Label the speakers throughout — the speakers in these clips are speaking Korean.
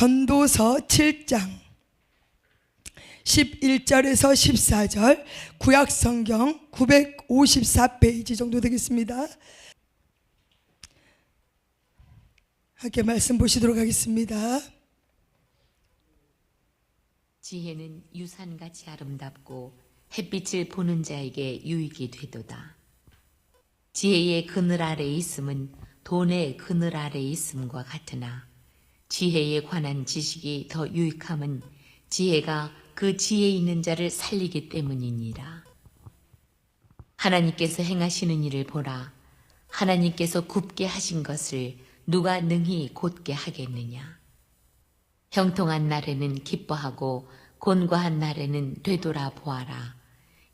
Speaker 1: 전도서 7장 11절에서 14절, 구약성경 954페이지 정도 되겠습니다. 함께 말씀 보시도록 하겠습니다.
Speaker 2: 지혜는 유산같이 아름답고 햇빛을 보는 자에게 유익이 되도다. 지혜의 그늘 아래에 있음은 돈의 그늘 아래에 있음과 같으나 지혜에 관한 지식이 더 유익함은 지혜가 그 지혜 있는 자를 살리기 때문이니라. 하나님께서 행하시는 일을 보라. 하나님께서 굽게 하신 것을 누가 능히 곧게 하겠느냐. 형통한 날에는 기뻐하고 곤고한 날에는 되돌아 보아라.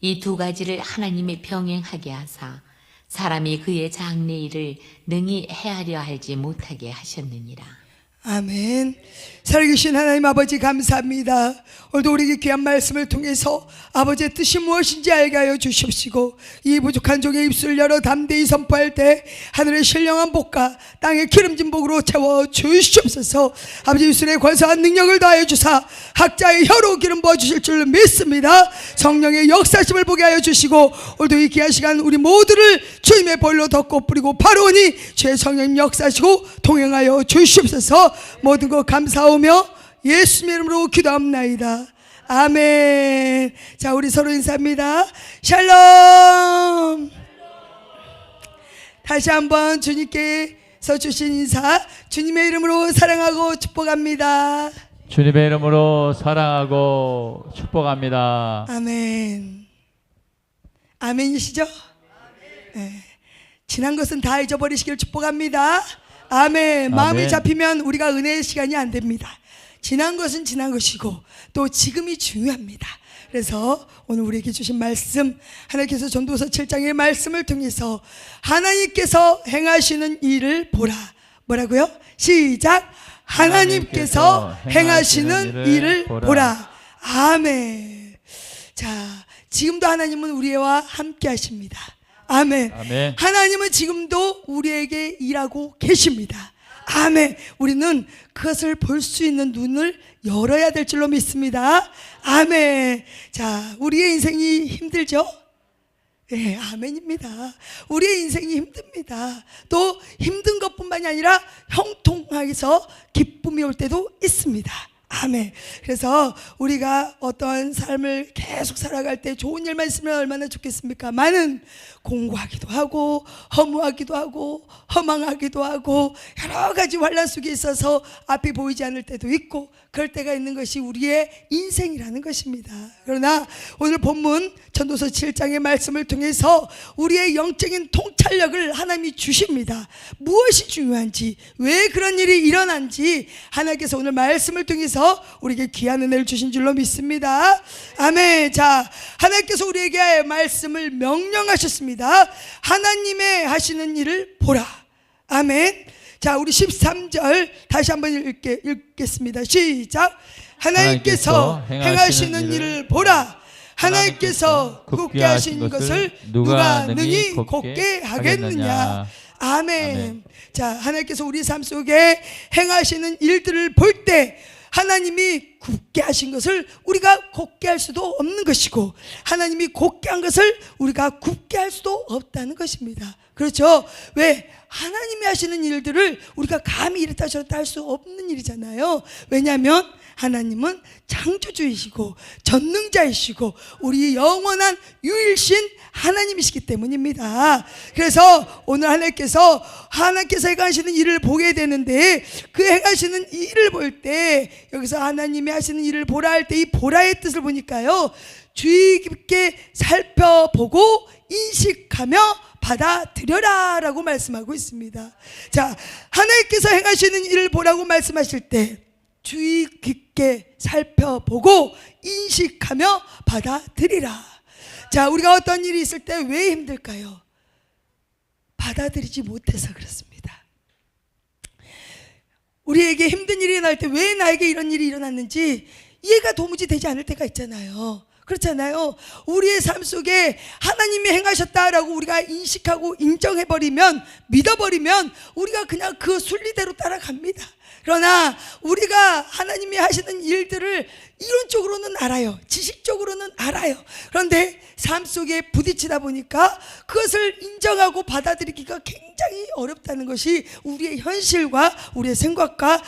Speaker 2: 이 두 가지를 하나님이 병행하게 하사 사람이 그의 장래 일을 능히 헤아려 알지 못하게 하셨느니라.
Speaker 1: 아멘. 살아계신 하나님 아버지 감사합니다. 오늘도 우리에게 귀한 말씀을 통해서 아버지의 뜻이 무엇인지 알게 하여 주십시고, 이 부족한 종의 입술을 열어 담대히 선포할 때 하늘의 신령한 복과 땅의 기름진 복으로 채워 주시옵소서. 아버지 입술에 권세한 능력을 더하여 주사 학자의 혀로 기름 부어 주실 줄 믿습니다. 성령의 역사심을 보게 하여 주시고, 오늘도 이 귀한 시간 우리 모두를 주님의 볼로 덮고 뿌리고 바로오니 주의 성령 역사시고 동행하여 주시옵소서. 모든 것 감사하며 예수님의 이름으로 기도합나이다. 아멘. 자, 우리 서로 인사합니다. 샬롬. 다시 한번 주님께서 주신 인사, 주님의 이름으로 사랑하고 축복합니다.
Speaker 3: 주님의 이름으로 사랑하고 축복합니다.
Speaker 1: 아멘. 아멘이시죠? 네. 지난 것은 다 잊어버리시길 축복합니다. 아멘. 마음이
Speaker 3: 아멘.
Speaker 1: 잡히면 우리가 은혜의 시간이 안 됩니다. 지난 것은 지난 것이고 또 지금이 중요합니다. 그래서 오늘 우리에게 주신 말씀, 하나님께서 전도서 7장의 말씀을 통해서 하나님께서 행하시는 일을 보라. 뭐라고요? 시작. 하나님께서 행하시는 일을 보라. 아멘. 자, 지금도 하나님은 우리와 함께 하십니다. 아멘.
Speaker 3: 아멘.
Speaker 1: 하나님은 지금도 우리에게 일하고 계십니다. 아멘. 우리는 그것을 볼 수 있는 눈을 열어야 될 줄로 믿습니다. 아멘. 자, 우리의 인생이 힘들죠? 예, 아멘입니다. 우리의 인생이 힘듭니다. 또 힘든 것뿐만이 아니라 형통해서 기쁨이 올 때도 있습니다. 아멘. 그래서 우리가 어떠한 삶을 계속 살아갈 때 좋은 일만 있으면 얼마나 좋겠습니까? 많은 공부하기도 하고 허무하기도 하고 허망하기도 하고 여러 가지 환난 속에 있어서 앞이 보이지 않을 때도 있고 그럴 때가 있는 것이 우리의 인생이라는 것입니다. 그러나 오늘 본문 전도서 7장의 말씀을 통해서 우리의 영적인 통찰력을 하나님이 주십니다. 무엇이 중요한지, 왜 그런 일이 일어난지 하나님께서 오늘 말씀을 통해서 우리에게 귀한 은혜를 주신 줄로 믿습니다. 아멘. 자, 하나님께서 우리에게 말씀을 명령하셨습니다. 하나님의 하시는 일을 보라. 아멘. 자, 우리 13절 다시 한번 읽겠습니다. 시작. 하나님께서 행하시는 일을 보라. 하나님께서 굽게 하신 것을 누가 능히 곧게 하겠느냐. 아멘. 자, 하나님께서 우리 삶 속에 행하시는 일들을 볼 때 하나님이 굽게 하신 것을 우리가 곧게 할 수도 없는 것이고, 하나님이 곧게 한 것을 우리가 굽게 할 수도 없다는 것입니다. 그렇죠? 왜? 하나님이 하시는 일들을 우리가 감히 이랬다 저랬다 할 수 없는 일이잖아요. 왜냐하면 하나님은 창조주이시고 전능자이시고 우리 영원한 유일신 하나님이시기 때문입니다. 그래서 오늘 하나님께서 행하시는 일을 보게 되는데, 그 행하시는 일을 볼 때 여기서 하나님이 하시는 일을 보라 할 때 이 보라의 뜻을 보니까요, 주의 깊게 살펴보고 인식하며 받아들여라 라고 말씀하고 있습니다. 자, 하나님께서 행하시는 일을 보라고 말씀하실 때 주의 깊게 살펴보고 인식하며 받아들이라. 자, 우리가 어떤 일이 있을 때 왜 힘들까요? 받아들이지 못해서 그렇습니다. 우리에게 힘든 일이 일어날 때 왜 나에게 이런 일이 일어났는지 이해가 도무지 되지 않을 때가 있잖아요. 그렇잖아요. 우리의 삶 속에 하나님이 행하셨다라고 우리가 인식하고 인정해버리면, 믿어버리면 우리가 그냥 그 순리대로 따라갑니다. 그러나 우리가 하나님이 하시는 일들을 이론적으로는 알아요. 지식적으로는 알아요. 그런데 삶 속에 부딪히다 보니까 그것을 인정하고 받아들이기가 굉장히 어렵다는 것이 우리의 현실과 우리의 생각과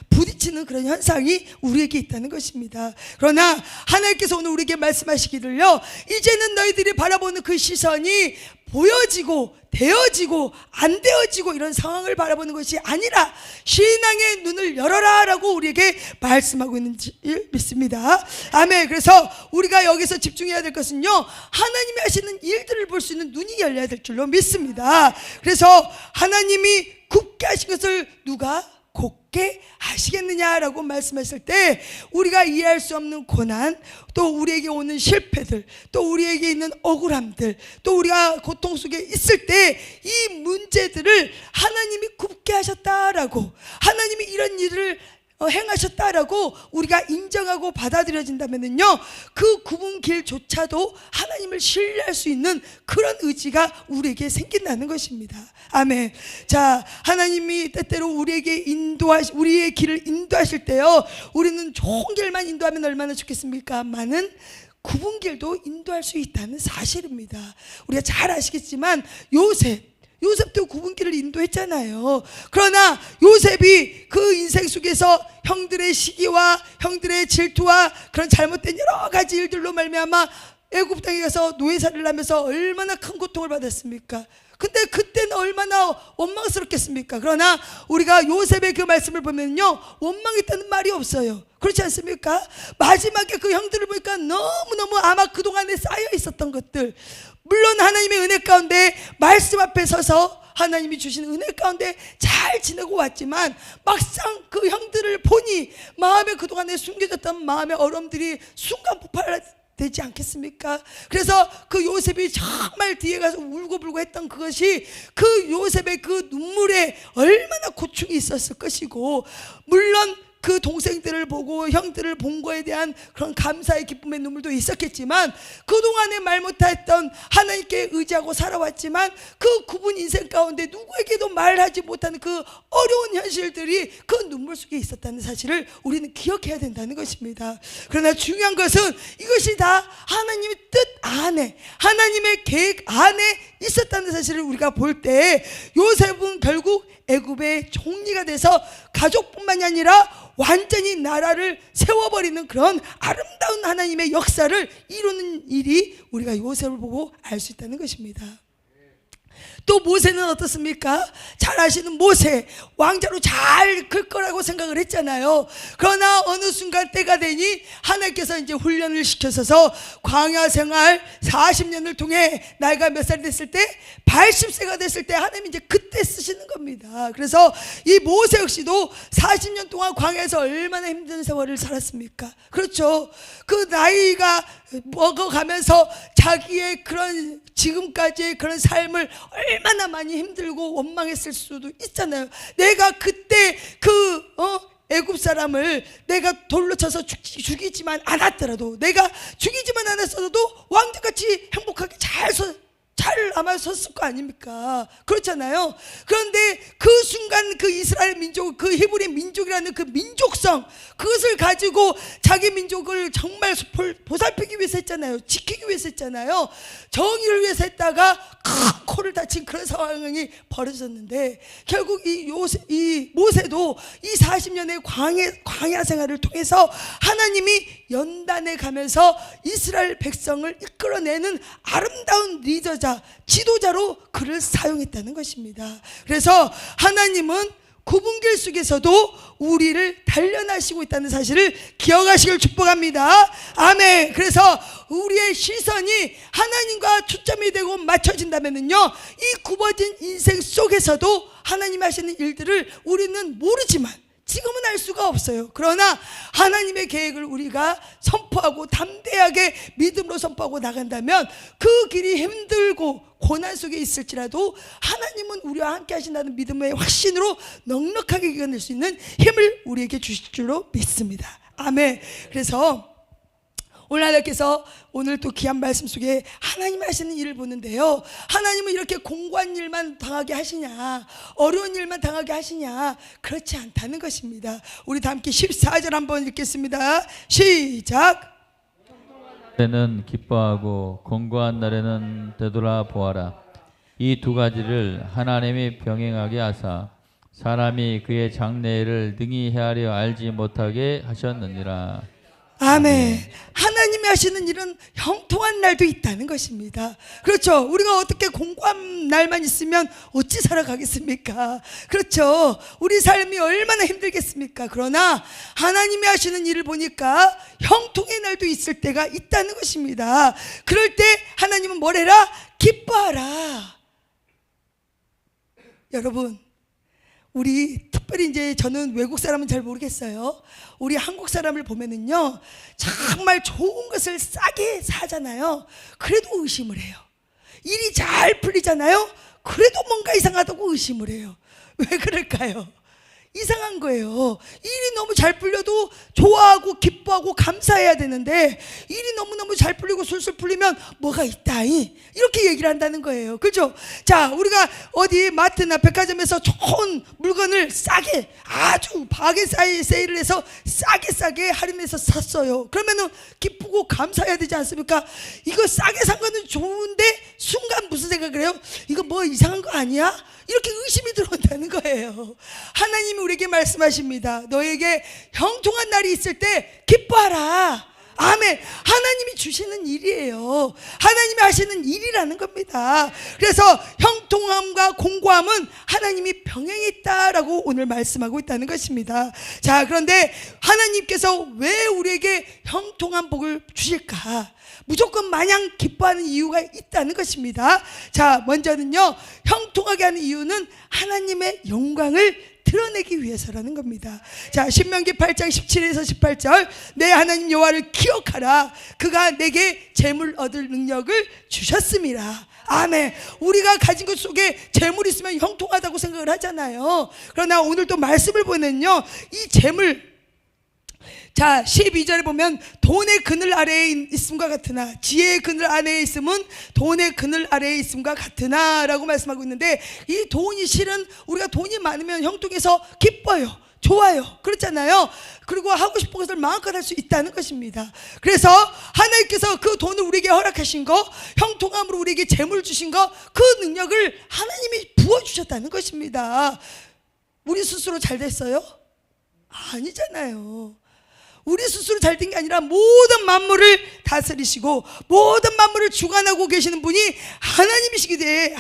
Speaker 1: 부딪히는 그런 현상이 우리에게 있다는 것입니다. 그러나 하나님께서 오늘 우리에게 말씀하시기를요, 이제는 너희들이 바라보는 그 시선이 보여지고 되어지고 안 되어지고 이런 상황을 바라보는 것이 아니라 신앙의 눈을 열어라 라고 우리에게 말씀하고 있는지 믿습니다. 아멘. 그래서 우리가 여기서 집중해야 될 것은요, 하나님이 하시는 일들을 볼 수 있는 눈이 열려야 될 줄로 믿습니다. 그래서 하나님이 굽게 하신 것을 누가 곱게 하시겠느냐라고 말씀하실 때 우리가 이해할 수 없는 고난, 또 우리에게 오는 실패들, 또 우리에게 있는 억울함들, 또 우리가 고통 속에 있을 때 이 문제들을 하나님이 굽게 하셨다라고, 하나님이 이런 일을 행하셨다라고 우리가 인정하고 받아들여진다면요, 그 굽은 길조차도 하나님을 신뢰할 수 있는 그런 의지가 우리에게 생긴다는 것입니다. 아멘. 자, 하나님이 때때로 우리에게 우리의 길을 인도하실 때요, 우리는 좋은 길만 인도하면 얼마나 좋겠습니까? 많은 굽은 길도 인도할 수 있다는 사실입니다. 우리가 잘 아시겠지만 요셉도 굽은 길을 인도했잖아요. 그러나 요셉이 그 인생 속에서 형들의 시기와 형들의 질투와 그런 잘못된 여러 가지 일들로 말미암아 애굽 땅에 가서 노예살이를 하면서 얼마나 큰 고통을 받았습니까? 근데 그때는 얼마나 원망스럽겠습니까? 그러나 우리가 요셉의 그 말씀을 보면요, 원망했다는 말이 없어요. 그렇지 않습니까? 마지막에 그 형들을 보니까 너무너무 아마 그동안에 쌓여 있었던 것들, 물론 하나님의 은혜 가운데 말씀 앞에 서서 하나님이 주신 은혜 가운데 잘 지내고 왔지만 막상 그 형들을 보니 마음에 그동안에 숨겨졌던 마음의 어려움들이 순간 폭발되지 않겠습니까? 그래서 그 요셉이 정말 뒤에 가서 울고불고 했던 그것이 그 요셉의 그 눈물에 얼마나 고충이 있었을 것이고, 물론 그 동생들을 보고 형들을 본 거에 대한 그런 감사의 기쁨의 눈물도 있었겠지만, 그동안에 말 못했던 하나님께 의지하고 살아왔지만 그 굽은 인생 가운데 누구에게도 말하지 못하는 그 어려운 현실들이 그 눈물 속에 있었다는 사실을 우리는 기억해야 된다는 것입니다. 그러나 중요한 것은 이것이 다 하나님의 뜻 안에, 하나님의 계획 안에 있었다는 사실을 우리가 볼 때, 요셉은 결국 애굽의 총리가 돼서 가족뿐만이 아니라 완전히 나라를 세워버리는 그런 아름다운 하나님의 역사를 이루는 일이 우리가 요셉을 보고 알 수 있다는 것입니다. 또 모세는 어떻습니까? 잘 아시는 모세, 왕자로 잘 클 거라고 생각을 했잖아요. 그러나 어느 순간 때가 되니 하나님께서 이제 훈련을 시켜서 광야 생활 40년을 통해 나이가 몇 살 됐을 때, 80세가 됐을 때 하나님이 이제 그때 쓰시는 겁니다. 그래서 이 모세 역시도 40년 동안 광야에서 얼마나 힘든 세월을 살았습니까? 그렇죠. 그 나이가 먹어가면서 자기의 그런 지금까지의 그런 삶을 얼마나 많이 힘들고 원망했을 수도 있잖아요. 내가 그때 애굽 사람을 내가 돌로 쳐서 죽이지만 않았더라도, 내가 죽이지만 않았어도 왕자같이 행복하게 잘 아마 섰을 거 아닙니까? 그렇잖아요. 그런데 그 순간 그 이스라엘 민족, 그 히브리 민족이라는 그 민족성, 그것을 가지고 자기 민족을 정말 보살피기 위해서 했잖아요. 지키기 위해서 했잖아요. 정의를 위해서 했다가 큰 코를 다친 그런 상황이 벌어졌는데, 결국 이 모세도 이 40년의 광야 생활을 통해서 하나님이 연단해 가면서 이스라엘 백성을 이끌어내는 아름다운 리더자, 지도자로 그를 사용했다는 것입니다. 그래서 하나님은 굽은 길 속에서도 우리를 단련하시고 있다는 사실을 기억하시길 축복합니다. 아멘. 그래서 우리의 시선이 하나님과 초점이 되고 맞춰진다면요, 이 굽어진 인생 속에서도 하나님 하시는 일들을 우리는 모르지만, 지금은 알 수가 없어요. 그러나 하나님의 계획을 우리가 선포하고 담대하게 믿음으로 선포하고 나간다면, 그 길이 힘들고 고난 속에 있을지라도 하나님은 우리와 함께 하신다는 믿음의 확신으로 넉넉하게 이겨낼 수 있는 힘을 우리에게 주실 줄로 믿습니다. 아멘. 그래서 오늘 하나님께서 오늘 또 귀한 말씀 속에 하나님 하시는 일을 보는데요, 하나님은 이렇게 공고한 일만 당하게 하시냐, 어려운 일만 당하게 하시냐, 그렇지 않다는 것입니다. 우리 다 함께 14절 한번 읽겠습니다. 시작.
Speaker 3: 때는 기뻐하고 공고한 날에는 되돌아 보아라. 이 두 가지를 하나님이 병행하게 하사 사람이 그의 장래를 능히 헤아려 알지 못하게 하셨느니라.
Speaker 1: 아멘. 하나님이 하시는 일은 형통한 날도 있다는 것입니다. 그렇죠. 우리가 어떻게 공고한 날만 있으면 어찌 살아가겠습니까? 그렇죠. 우리 삶이 얼마나 힘들겠습니까? 그러나 하나님이 하시는 일을 보니까 형통의 날도 있을 때가 있다는 것입니다. 그럴 때 하나님은 뭐래라? 기뻐하라. 여러분, 우리 특별히 이제 저는 외국 사람은 잘 모르겠어요. 우리 한국 사람을 보면은요, 정말 좋은 것을 싸게 사잖아요. 그래도 의심을 해요. 일이 잘 풀리잖아요. 그래도 뭔가 이상하다고 의심을 해요. 왜 그럴까요? 이상한 거예요. 일이 너무 잘 풀려도 좋아하고 기뻐하고 감사해야 되는데, 일이 너무너무 잘 풀리고 술술 풀리면 뭐가 있다이, 이렇게 얘기를 한다는 거예요. 그렇죠? 자, 우리가 어디 마트나 백화점에서 좋은 물건을 싸게, 아주 바게 세일을 해서 싸게 할인해서 샀어요. 그러면은 기쁘고 감사해야 되지 않습니까? 이거 싸게 산 거는 좋은데 순간 무슨 생각을 해요? 이거 뭐 이상한 거 아니야? 이렇게 의심이 들어온다는 거예요. 하나님이 우리에게 말씀하십니다. 너에게 형통한 날이 있을 때 기뻐하라. 아멘. 하나님이 주시는 일이에요. 하나님이 하시는 일이라는 겁니다. 그래서 형통함과 공고함은 하나님이 병행했다라고 오늘 말씀하고 있다는 것입니다. 자, 그런데 하나님께서 왜 우리에게 형통한 복을 주실까? 무조건 마냥 기뻐하는 이유가 있다는 것입니다. 자, 먼저는요, 형통하게 하는 이유는 하나님의 영광을 드러내기 위해서라는 겁니다. 자, 신명기 8장 17에서 18절, 내 하나님 여호와를 기억하라. 그가 내게 재물 얻을 능력을 주셨음이라. 아멘. 우리가 가진 것 속에 재물 있으면 형통하다고 생각을 하잖아요. 그러나 오늘 또 말씀을 보면요, 이 재물, 자, 12절에 보면 돈의 그늘 아래에 있음과 같으나, 지혜의 그늘 아래에 있음은 돈의 그늘 아래에 있음과 같으나 라고 말씀하고 있는데, 이 돈이 실은 우리가 돈이 많으면 형통해서 기뻐요, 좋아요, 그렇잖아요. 그리고 하고 싶은 것을 마음껏 할 수 있다는 것입니다. 그래서 하나님께서 그 돈을 우리에게 허락하신 거, 형통함으로 우리에게 재물 주신 거, 그 능력을 하나님이 부어주셨다는 것입니다. 우리 스스로 잘 됐어요? 아니잖아요. 우리 스스로 잘 된 게 아니라 모든 만물을 다스리시고 모든 만물을 주관하고 계시는 분이 하나님이시기에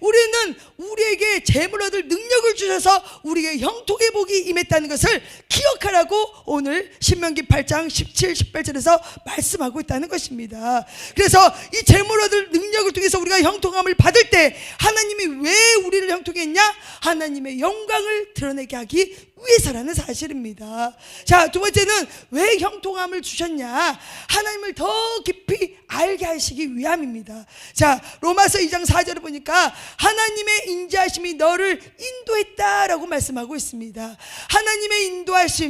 Speaker 1: 우리는 우리에게 재물 얻을 능력을 주셔서 우리에게 형통의 복이 임했다는 것을 기억하라고 오늘 신명기 8장 17, 18절에서 말씀하고 있다는 것입니다. 그래서 이 재물 얻을 능력을 통해서 우리가 형통함을 받을 때 하나님이 왜 우리를 형통하게 했냐? 하나님의 영광을 드러내게 하기 위해서라는 사실입니다. 자, 두 번째는 왜 형통함을 주셨냐? 하나님을 더 깊이 알게 하시기 위함입니다. 자, 로마서 2장 4절을 보니까 하나님의 인자하심이 너를 인도했다라고 말씀하고 있습니다. 하나님의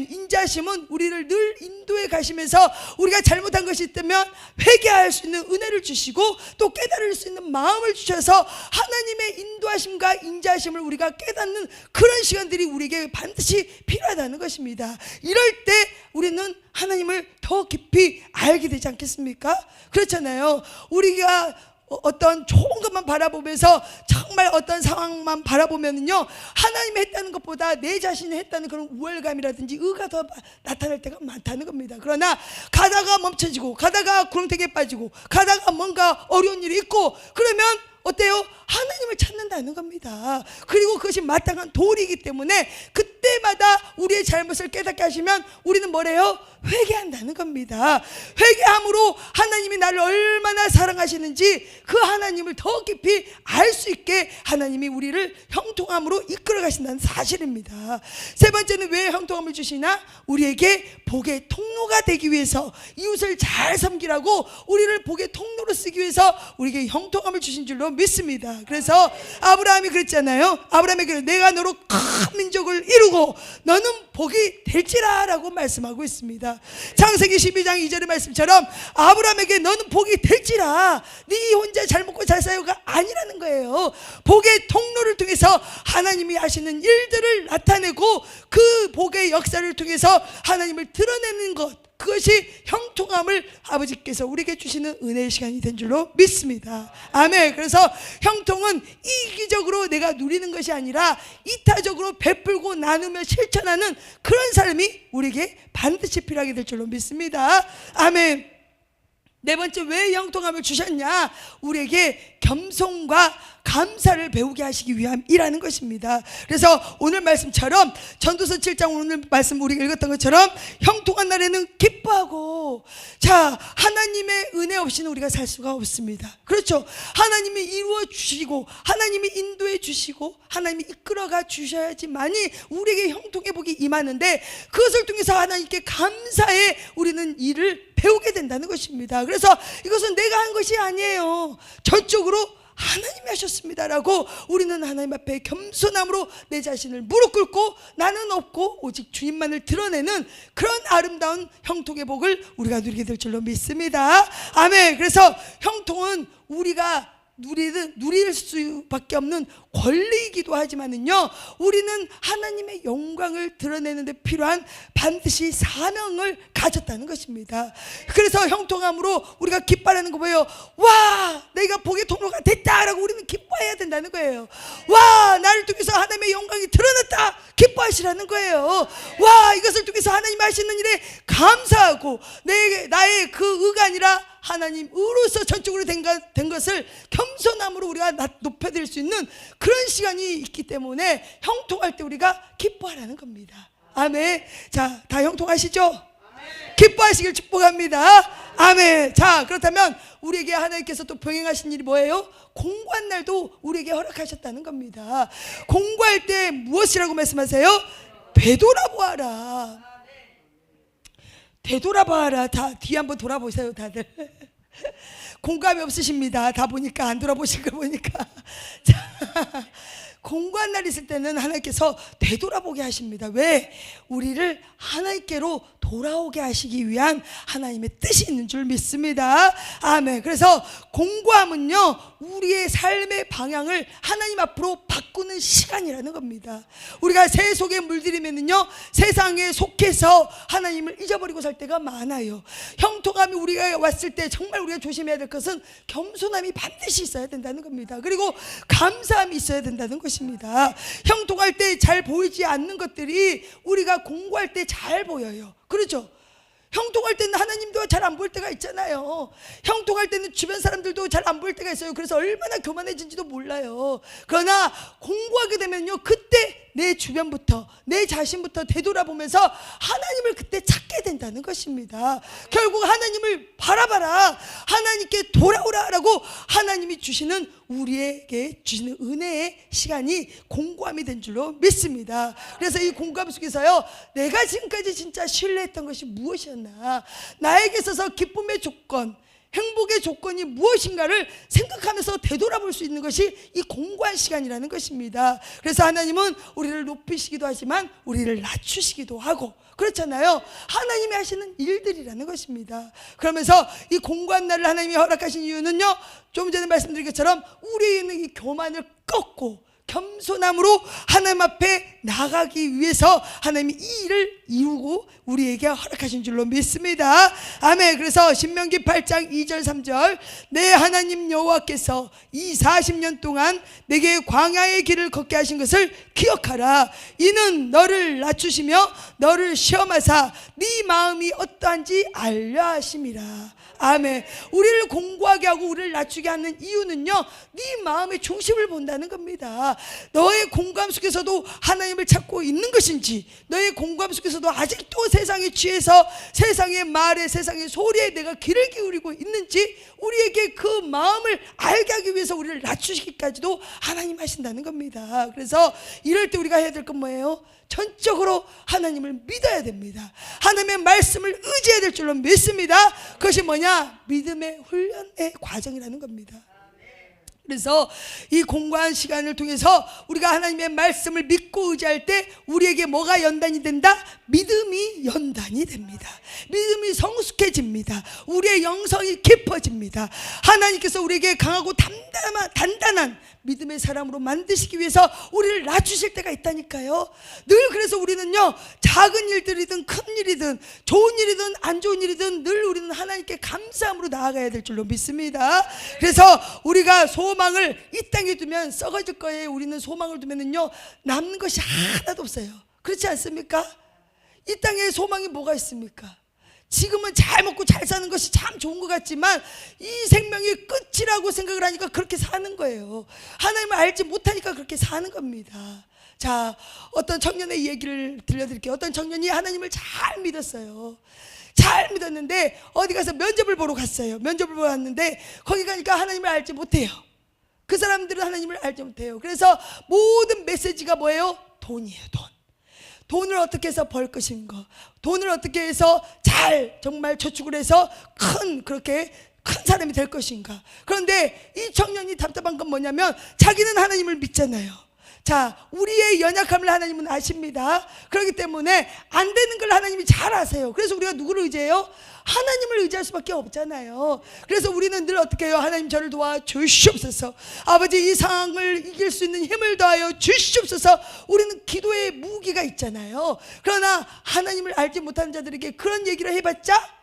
Speaker 1: 인자하심은 우리를 늘 인도해 가시면서 우리가 잘못한 것이 있다면 회개할 수 있는 은혜를 주시고 또 깨달을 수 있는 마음을 주셔서 하나님의 인도하심과 인자하심을 우리가 깨닫는 그런 시간들이 우리에게 반드시 필요하다는 것입니다. 이럴 때 우리는 하나님을 더 깊이 알게 되지 않겠습니까? 그렇잖아요. 우리가 어떤 좋은 것만 바라보면서 정말 어떤 상황만 바라보면요, 하나님이 했다는 것보다 내 자신이 했다는 그런 우월감이라든지 의가 더 나타날 때가 많다는 겁니다. 그러나 가다가 멈춰지고 가다가 구렁텅이에 빠지고 가다가 뭔가 어려운 일이 있고 그러면 어때요? 하나님을 찾는다는 겁니다. 그리고 그것이 마땅한 도리이기 때문에 그때마다 우리의 잘못을 깨닫게 하시면 우리는 뭐래요? 회개한다는 겁니다. 회개함으로 하나님이 나를 얼마나 사랑하시는지 그 하나님을 더 깊이 알 수 있게 하나님이 우리를 형통함으로 이끌어 가신다는 사실입니다. 세 번째는 왜 형통함을 주시나? 우리에게 복의 통로가 되기 위해서, 이웃을 잘 섬기라고 우리를 복의 통로로 쓰기 위해서 우리에게 형통함을 주신 줄로 믿습니다. 그래서 아브라함이 그랬잖아요. 아브라함이 그래, 내가 너로 큰 민족을 이루고 이루고 너는 복이 될지라 라고 말씀하고 있습니다. 창세기 12장 2절의 말씀처럼 아브라함에게 너는 복이 될지라, 네 혼자 잘 먹고 잘 사요가 아니라는 거예요. 복의 통로를 통해서 하나님이 하시는 일들을 나타내고 그 복의 역사를 통해서 하나님을 드러내는 것, 그것이 형통함을 아버지께서 우리에게 주시는 은혜의 시간이 된 줄로 믿습니다. 아멘. 그래서 형통은 이기적으로 내가 누리는 것이 아니라 이타적으로 베풀고 나누며 실천하는 그런 삶이 우리에게 반드시 필요하게 될 줄로 믿습니다. 아멘. 네 번째, 왜 형통함을 주셨냐? 우리에게 겸손과 감사를 배우게 하시기 위함이라는 것입니다. 그래서 오늘 말씀처럼 전도서 7장 오늘 말씀 우리가 읽었던 것처럼 형통한 날에는 기뻐하고, 자, 하나님의 은혜 없이는 우리가 살 수가 없습니다. 그렇죠? 하나님이 이루어 주시고 하나님이 인도해 주시고 하나님이 이끌어가 주셔야지만이 우리에게 형통의 복이 임하는데, 그것을 통해서 하나님께 감사해 우리는 일을 배우게 된다는 것입니다. 그래서 이것은 내가 한 것이 아니에요, 저쪽으로 하나님이 하셨습니다라고 우리는 하나님 앞에 겸손함으로 내 자신을 무릎 꿇고 나는 없고 오직 주님만을 드러내는 그런 아름다운 형통의 복을 우리가 누리게 될 줄로 믿습니다. 아멘. 그래서 형통은 우리가 누릴 수밖에 없는 권리이기도 하지만은요, 우리는 하나님의 영광을 드러내는 데 필요한 반드시 사명을 가졌다는 것입니다. 그래서 형통함으로 우리가 기뻐하는 거 뭐예요? 와, 내가 복의 통로가 됐다라고 우리는 기뻐해야 된다는 거예요. 와, 나를 통해서 하나님의 영광이 드러났다, 기뻐하시라는 거예요. 와, 이것을 통해서 하나님 하시는 일에 감사하고 나의 그 의가 아니라 하나님 의로서 전적으로 된 것을 겸손함으로 우리가 높여드릴 수 있는 그런 시간이 있기 때문에 형통할 때 우리가 기뻐하라는 겁니다. 아멘. 자, 다 형통하시죠? 아멘. 기뻐하시길 축복합니다. 아멘. 자, 그렇다면 우리에게 하나님께서 또 병행하신 일이 뭐예요? 공고한 날도 우리에게 허락하셨다는 겁니다. 공고할 때 무엇이라고 말씀하세요? 되돌아보아라. 되돌아봐라. 다 뒤 한번 돌아보세요, 다들. 공감이 없으십니다. 다 보니까, 안 돌아보실 거 보니까. 자, 공고한 날 있을 때는 하나님께서 되돌아보게 하십니다. 왜? 우리를 하나님께로 돌아오게 하시기 위한 하나님의 뜻이 있는 줄 믿습니다. 아멘. 그래서 공고함은요, 우리의 삶의 방향을 하나님 앞으로 바꾸는 시간이라는 겁니다. 우리가 새 속에 물들이면은요, 세상에 속해서 하나님을 잊어버리고 살 때가 많아요. 형통함이 우리가 왔을 때 정말 우리가 조심해야 될 것은 겸손함이 반드시 있어야 된다는 겁니다. 그리고 감사함이 있어야 된다는 것입니다. 형통할 때 잘 보이지 않는 것들이 우리가 공고할 때 잘 보여요. 그렇죠? 형통할 때는 하나님도 잘 안 보일 때가 있잖아요. 형통할 때는 주변 사람들도 잘 안 보일 때가 있어요. 그래서 얼마나 교만해진지도 몰라요. 그러나 공고하게 되면요, 그때 내 주변부터, 내 자신부터 되돌아보면서 하나님을 그때 찾게 된다는 것입니다. 결국 하나님을 바라봐라, 하나님께 돌아오라라고 하나님이 주시는, 우리에게 주시는 은혜의 시간이 공고함이 된 줄로 믿습니다. 그래서 이 공고함 속에서요, 내가 지금까지 진짜 신뢰했던 것이 무엇이었나, 나에게 있어서 기쁨의 조건, 행복의 조건이 무엇인가를 생각하면서 되돌아볼 수 있는 것이 이 공고한 시간이라는 것입니다. 그래서 하나님은 우리를 높이시기도 하지만 우리를 낮추시기도 하고 그렇잖아요. 하나님이 하시는 일들이라는 것입니다. 그러면서 이 공고한 날을 하나님이 허락하신 이유는요, 좀 전에 말씀드린 것처럼 우리에 있는 이 교만을 꺾고 겸손함으로 하나님 앞에 나가기 위해서 하나님이 이 일을 이루고 우리에게 허락하신 줄로 믿습니다. 아멘. 그래서 신명기 8장 2절 3절, 내 하나님 여호와께서 이 40년 동안 내게 광야의 길을 걷게 하신 것을 기억하라. 이는 너를 낮추시며 너를 시험하사 네 마음이 어떠한지 알려 하심이라. 아멘. 우리를 공고하게 하고 우리를 낮추게 하는 이유는요, 네 마음의 중심을 본다는 겁니다. 너의 공감 속에서도 하나님을 찾고 있는 것인지, 너의 공감 속에서도 아직도 세상에 취해서 세상의 말에, 세상의 소리에 내가 귀를 기울이고 있는지, 우리에게 그 마음을 알게 하기 위해서 우리를 낮추시기까지도 하나님 하신다는 겁니다. 그래서 이럴 때 우리가 해야 될 건 뭐예요? 전적으로 하나님을 믿어야 됩니다. 하나님의 말씀을 의지해야 될 줄로 믿습니다. 그것이 뭐냐? 믿음의 훈련의 과정이라는 겁니다. 그래서 이 공고한 시간을 통해서 우리가 하나님의 말씀을 믿고 의지할 때 우리에게 뭐가 연단이 된다? 믿음이 연단이 됩니다. 믿음이 성숙해집니다. 우리의 영성이 깊어집니다. 하나님께서 우리에게 강하고 단단한 믿음의 사람으로 만드시기 위해서 우리를 낮추실 때가 있다니까요. 늘 그래서 우리는요, 작은 일들이든 큰 일이든 좋은 일이든 안 좋은 일이든 늘 우리는 하나님께 감사함으로 나아가야 될 줄로 믿습니다. 그래서 우리가 소망을 이 땅에 두면 썩어질 거예요. 우리는 소망을 두면은요, 남는 것이 하나도 없어요. 그렇지 않습니까? 이 땅에 소망이 뭐가 있습니까? 지금은 잘 먹고 잘 사는 것이 참 좋은 것 같지만 이 생명이 끝이라고 생각을 하니까 그렇게 사는 거예요. 하나님을 알지 못하니까 그렇게 사는 겁니다. 자, 어떤 청년의 얘기를 들려드릴게요. 어떤 청년이 하나님을 잘 믿었어요. 잘 믿었는데 어디 가서 면접을 보러 갔어요. 면접을 보러 갔는데 거기 가니까 하나님을 알지 못해요. 그 사람들은 하나님을 알지 못해요. 그래서 모든 메시지가 뭐예요? 돈이에요. 돈을 어떻게 해서 벌 것인가, 돈을 어떻게 해서 잘 정말 저축을 해서 그렇게 큰 사람이 될 것인가. 그런데 이 청년이 답답한 건 뭐냐면 자기는 하나님을 믿잖아요. 자, 우리의 연약함을 하나님은 아십니다. 그렇기 때문에 안 되는 걸 하나님이 잘 아세요. 그래서 우리가 누구를 의지해요? 하나님을 의지할 수밖에 없잖아요. 그래서 우리는 늘 어떻게 해요? 하나님 저를 도와 주시옵소서. 아버지 이 상황을 이길 수 있는 힘을 더하여 주시옵소서. 우리는 기도의 무기가 있잖아요. 그러나 하나님을 알지 못하는 자들에게 그런 얘기를 해봤자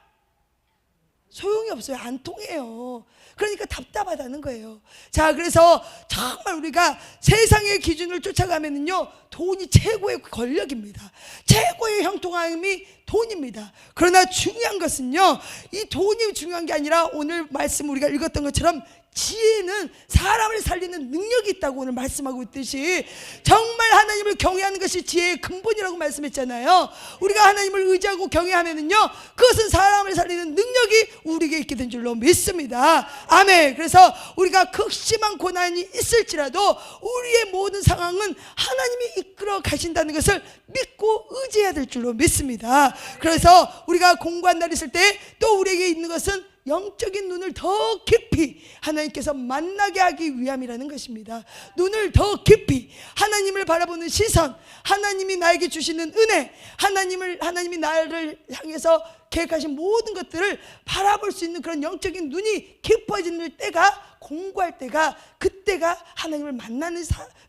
Speaker 1: 소용이 없어요. 안 통해요. 그러니까 답답하다는 거예요. 자, 그래서 정말 우리가 세상의 기준을 쫓아가면은요, 돈이 최고의 권력입니다. 최고의 형통함이 돈입니다. 그러나 중요한 것은요, 이 돈이 중요한 게 아니라 오늘 말씀 우리가 읽었던 것처럼 지혜는 사람을 살리는 능력이 있다고 오늘 말씀하고 있듯이 정말 하나님을 경외하는 것이 지혜의 근본이라고 말씀했잖아요. 우리가 하나님을 의지하고 경외하면은요, 그것은 사람을 살리는 능력이 우리에게 있게 된 줄로 믿습니다. 아멘. 그래서 우리가 극심한 고난이 있을지라도 우리의 모든 상황은 하나님이 이끌어 가신다는 것을 믿고 의지해야 될 줄로 믿습니다. 그래서 우리가 공고한 날 있을 때 또 우리에게 있는 것은 영적인 눈을 더 깊이 하나님께서 만나게 하기 위함이라는 것입니다. 눈을 더 깊이 하나님을 바라보는 시선, 하나님이 나에게 주시는 은혜, 하나님이 나를 향해서 계획하신 모든 것들을 바라볼 수 있는 그런 영적인 눈이 깊어지는 때가, 공부할 때가, 그때가 하나님을 만나는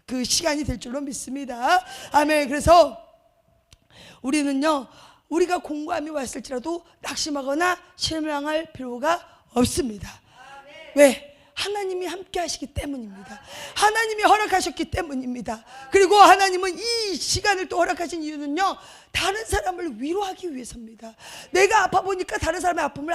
Speaker 1: 그 시간이 될 줄로 믿습니다. 아멘. 그래서 우리는요, 우리가 공고함이 왔을지라도 낙심하거나 실망할 필요가 없습니다. 왜? 하나님이 함께 하시기 때문입니다. 하나님이 허락하셨기 때문입니다. 그리고 하나님은 이 시간을 또 허락하신 이유는요, 다른 사람을 위로하기 위해서입니다. 내가 아파 보니까 다른 사람의 아픔을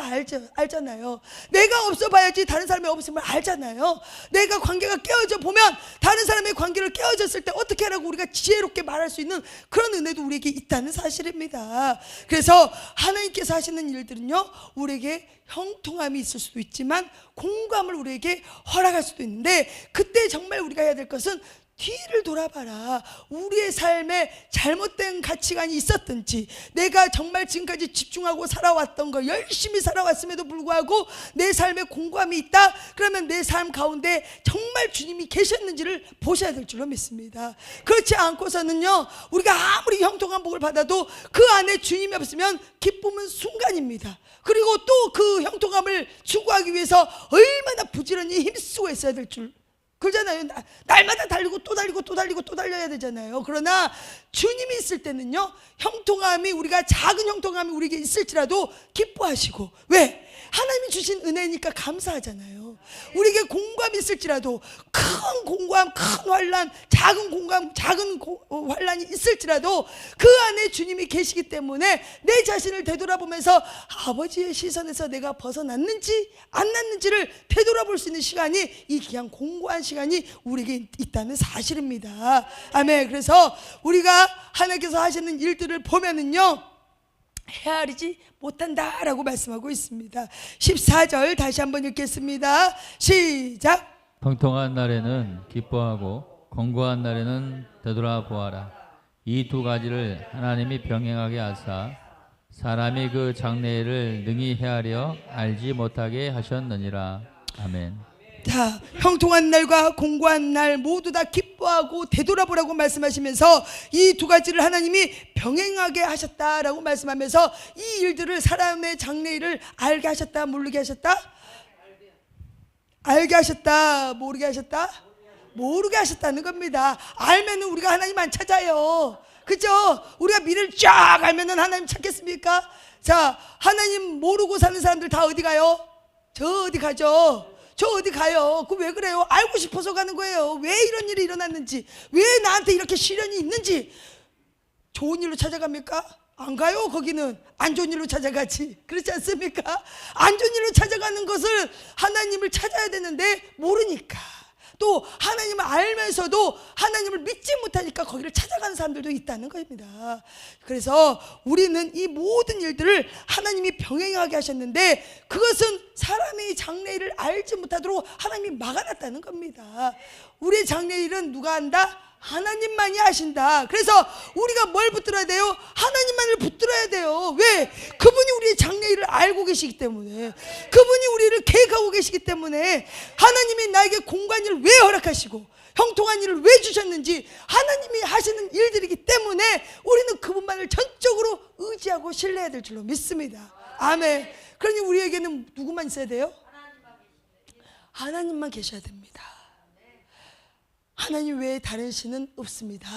Speaker 1: 알잖아요. 내가 없어 봐야지 다른 사람의 없음을 알잖아요. 내가 관계가 깨어져 보면 다른 사람의 관계를 깨어졌을 때 어떻게 하라고 우리가 지혜롭게 말할 수 있는 그런 은혜도 우리에게 있다는 사실입니다. 그래서 하나님께서 하시는 일들은요, 우리에게 형통함이 있을 수도 있지만 공감을 우리에게 허락할 수도 있는데, 그때 정말 우리가 해야 될 것은 뒤를 돌아봐라. 우리의 삶에 잘못된 가치관이 있었든지, 내가 정말 지금까지 집중하고 살아왔던 거, 열심히 살아왔음에도 불구하고 내 삶에 공감이 있다? 그러면 내 삶 가운데 정말 주님이 계셨는지를 보셔야 될 줄로 믿습니다. 그렇지 않고서는요, 우리가 아무리 형통한 복을 받아도 그 안에 주님이 없으면 기쁨은 순간입니다. 그리고 또 그 형통함을 추구하기 위해서 얼마나 부지런히 힘쓰고 있어야 될 줄, 그러잖아요. 날마다 달리고 또 달리고 또 달리고 또 달려야 되잖아요. 그러나 주님이 있을 때는요, 형통함이, 우리가 작은 형통함이 우리에게 있을지라도 기뻐하시고, 왜? 하나님이 주신 은혜니까 감사하잖아요. 우리에게 공감이 있을지라도, 큰 공감, 큰 환난, 작은 공감, 작은 환난이 있을지라도 그 안에 주님이 계시기 때문에 내 자신을 되돌아보면서 아버지의 시선에서 내가 벗어났는지 안 났는지를 되돌아볼 수 있는 시간이, 이 귀한 공고한 시간이 우리에게 있다는 사실입니다. 아멘. 그래서 우리가 하나님께서 하시는 일들을 보면은요, 헤아리지 못한다라고 말씀하고 있습니다. 14절 다시 한번 읽겠습니다. 시작.
Speaker 3: 평통한 날에는 기뻐하고 공고한 날에는 되돌아보아라. 이 두 가지를 하나님이 병행하게 하사 사람이 그 장래일을 능히 헤아려 알지 못하게 하셨느니라. 아멘.
Speaker 1: 자, 형통한 날과 공고한 날 모두 다 기뻐하고 되돌아보라고 말씀하시면서 이 두 가지를 하나님이 병행하게 하셨다라고 말씀하면서 이 일들을 사람의 장래일을 알게 하셨다, 모르게 하셨다? 알게 하셨다, 모르게 하셨다? 모르게 하셨다는 겁니다. 알면은 우리가 하나님 안 찾아요. 그죠? 우리가 미래를 쫙 알면은 하나님 찾겠습니까? 자, 하나님 모르고 사는 사람들 다 어디 가요? 저 어디 가죠? 저 어디 가요? 그 왜 그래요? 알고 싶어서 가는 거예요. 왜 이런 일이 일어났는지, 왜 나한테 이렇게 시련이 있는지. 좋은 일로 찾아갑니까? 안 가요. 거기는 안 좋은 일로 찾아가지. 그렇지 않습니까? 안 좋은 일로 찾아가는 것을 하나님을 찾아야 되는데 모르니까, 또 하나님을 알면서도 하나님을 믿지 못하니까 거기를 찾아가는 사람들도 있다는 겁니다. 그래서 우리는 이 모든 일들을 하나님이 병행하게 하셨는데 그것은 사람의 장래일을 알지 못하도록 하나님이 막아놨다는 겁니다. 우리의 장래일은 누가 한다? 하나님만이 아신다. 그래서 우리가 뭘 붙들어야 돼요? 하나님만을 붙들어야 돼요. 왜? 그분이 우리의 장래일을 알고 계시기 때문에, 그분이 우리를 계획하고 계시기 때문에, 하나님이 나에게 공간일을 왜 허락하시고 형통한 일을 왜 주셨는지 하나님이 하시는 일들이기 때문에 우리는 그분만을 전적으로 의지하고 신뢰해야 될 줄로 믿습니다. 아멘. 그러니 우리에게는 누구만 있어야 돼요? 하나님만 계셔야 됩니다. 하나님 외에 다른 신은 없습니다.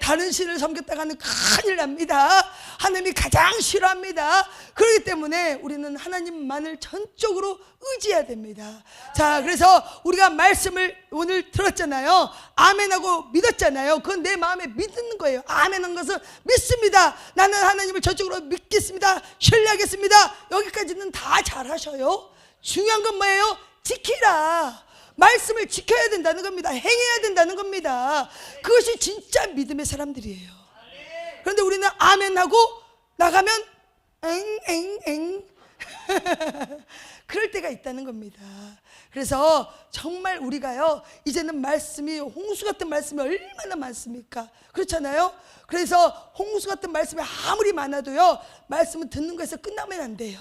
Speaker 1: 다른 신을 섬겼다가는 큰일 납니다. 하나님이 가장 싫어합니다. 그렇기 때문에 우리는 하나님만을 전적으로 의지해야 됩니다. 자, 그래서 우리가 말씀을 오늘 들었잖아요. 아멘하고 믿었잖아요. 그건 내 마음에 믿는 거예요. 아멘한 것은 믿습니다. 나는 하나님을 전적으로 믿겠습니다. 신뢰하겠습니다. 여기까지는 다 잘하셔요. 중요한 건 뭐예요? 지키라. 말씀을 지켜야 된다는 겁니다. 행해야 된다는 겁니다. 그것이 진짜 믿음의 사람들이에요. 그런데 우리는 아멘하고 나가면 엥엥엥 그럴 때가 있다는 겁니다. 그래서 정말 우리가요, 이제는 말씀이 홍수 같은 말씀이 얼마나 많습니까? 그렇잖아요. 그래서 홍수 같은 말씀이 아무리 많아도요, 말씀은 듣는 것에서 끝나면 안 돼요.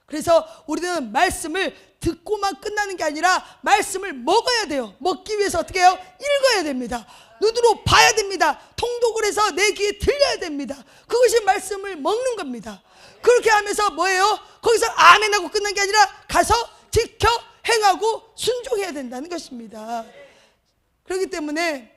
Speaker 1: 그래서 우리는 말씀을 듣고만 끝나는 게 아니라 말씀을 먹어야 돼요. 먹기 위해서 어떻게 해요? 읽어야 됩니다. 눈으로 봐야 됩니다. 통독을 해서 내 귀에 들려야 됩니다. 그것이 말씀을 먹는 겁니다. 그렇게 하면서 뭐예요? 거기서 아멘하고 끝난 게 아니라 가서 지켜 행하고 순종해야 된다는 것입니다. 그렇기 때문에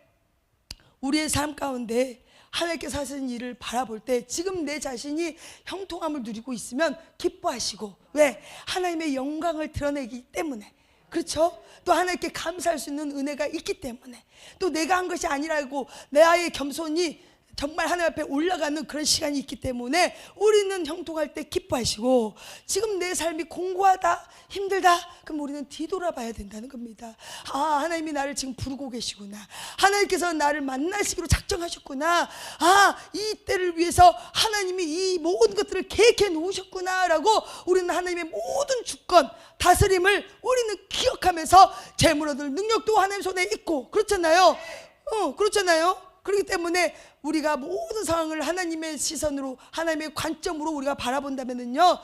Speaker 1: 우리의 삶 가운데 하나님께서 하시는 일을 바라볼 때 지금 내 자신이 형통함을 누리고 있으면 기뻐하시고, 왜? 하나님의 영광을 드러내기 때문에, 그렇죠? 또 하나님께 감사할 수 있는 은혜가 있기 때문에, 또 내가 한 것이 아니라고 나의 겸손이 정말 하나님 앞에 올라가는 그런 시간이 있기 때문에 우리는 형통할 때 기뻐하시고, 지금 내 삶이 공고하다, 힘들다, 그럼 우리는 뒤돌아봐야 된다는 겁니다. 아, 하나님이 나를 지금 부르고 계시구나. 하나님께서 나를 만나시기로 작정하셨구나. 아, 이 때를 위해서 하나님이 이 모든 것들을 계획해 놓으셨구나 라고 우리는 하나님의 모든 주권, 다스림을 우리는 기억하면서 재물 얻을 능력도 하나님 손에 있고, 그렇잖아요. 그렇잖아요. 그렇기 때문에 우리가 모든 상황을 하나님의 시선으로, 하나님의 관점으로 우리가 바라본다면요,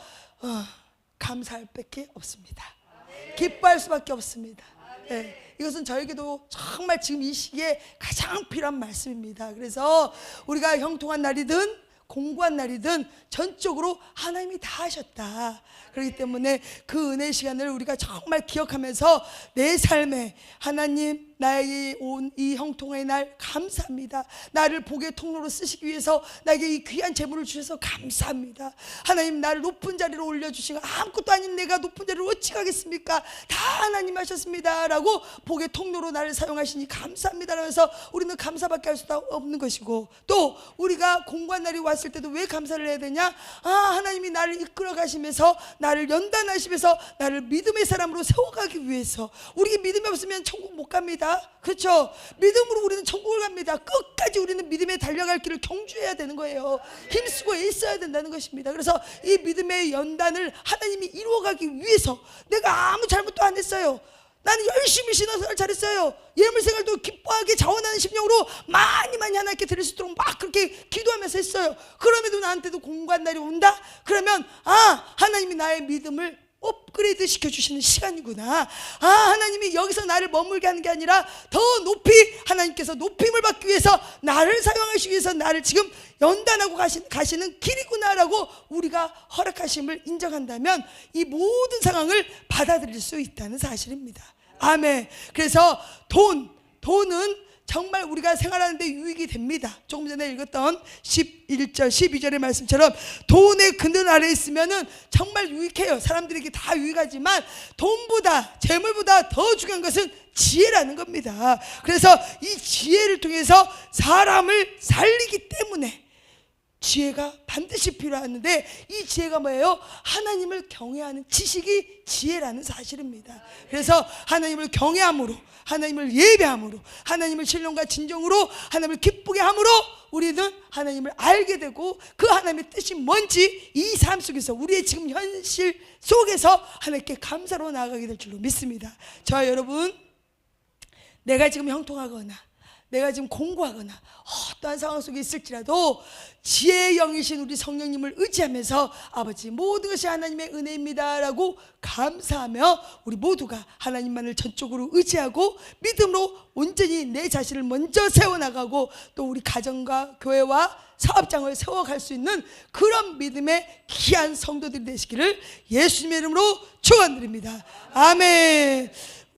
Speaker 1: 감사할 밖에 없습니다. 기뻐할 수밖에 없습니다. 네, 이것은 저에게도 정말 지금 이 시기에 가장 필요한 말씀입니다. 그래서 우리가 형통한 날이든 공고한 날이든 전적으로 하나님이 다 하셨다. 그렇기 때문에 그 은혜의 시간을 우리가 정말 기억하면서 내 삶에 하나님, 나에게 온 이 형통의 날 감사합니다. 나를 복의 통로로 쓰시기 위해서 나에게 이 귀한 재물을 주셔서 감사합니다. 하나님, 나를 높은 자리로 올려주시고, 아무것도 아닌 내가 높은 자리로 어찌 가겠습니까? 다 하나님 하셨습니다 라고 복의 통로로 나를 사용하시니 감사합니다 라면서 우리는 감사밖에 할 수 없는 것이고, 또 우리가 공고한 날이 왔을 때도 왜 감사를 해야 되냐? 아, 하나님이 나를 이끌어 가시면서, 나를 연단하시면서 나를 믿음의 사람으로 세워가기 위해서. 우리 믿음이 없으면 천국 못 갑니다. 그렇죠? 믿음으로 우리는 천국을 갑니다. 끝까지 우리는 믿음에 달려갈 길을 경주해야 되는 거예요. 힘쓰고 있어야 된다는 것입니다. 그래서 이 믿음의 연단을 하나님이 이루어가기 위해서, 내가 아무 잘못도 안 했어요. 나는 열심히 신앙생활 잘했어요. 예물생활도 기뻐하게 자원하는 심령으로 많이 하나님께 드릴 수 있도록 막 그렇게 기도하면서 했어요. 그럼에도 나한테도 공고한 날이 온다? 그러면 아, 하나님이 나의 믿음을 업그레이드 시켜주시는 시간이구나. 하나님이 여기서 나를 머물게 하는 게 아니라 더 높이 하나님께서 높임을 받기 위해서 나를 사용하시기 위해서 나를 지금 연단하고 가시는 길이구나라고 우리가 허락하심을 인정한다면 이 모든 상황을 받아들일 수 있다는 사실입니다. 아멘. 그래서 돈은 정말 우리가 생활하는데 유익이 됩니다. 조금 전에 읽었던 11절 12절의 말씀처럼 돈의 근원 아래에 있으면은 정말 유익해요. 사람들에게 다 유익하지만 돈보다 재물보다 더 중요한 것은 지혜라는 겁니다. 그래서 이 지혜를 통해서 사람을 살리기 때문에 지혜가 반드시 필요하는데, 이 지혜가 뭐예요? 하나님을 경외하는 지식이 지혜라는 사실입니다. 그래서 하나님을 경외함으로, 하나님을 예배함으로, 하나님을 신령과 진정으로, 하나님을 기쁘게 함으로 우리는 하나님을 알게 되고, 그 하나님의 뜻이 뭔지 이 삶 속에서, 우리의 지금 현실 속에서 하나님께 감사로 나아가게 될 줄로 믿습니다. 저와 여러분, 내가 지금 형통하거나 내가 지금 공부하거나 어떠한 상황 속에 있을지라도 지혜의 영이신 우리 성령님을 의지하면서 아버지 모든 것이 하나님의 은혜입니다 라고 감사하며 우리 모두가 하나님만을 전적으로 의지하고 믿음으로 온전히 내 자신을 먼저 세워나가고 또 우리 가정과 교회와 사업장을 세워갈 수 있는 그런 믿음의 귀한 성도들이 되시기를 예수님의 이름으로 축원드립니다. 아멘.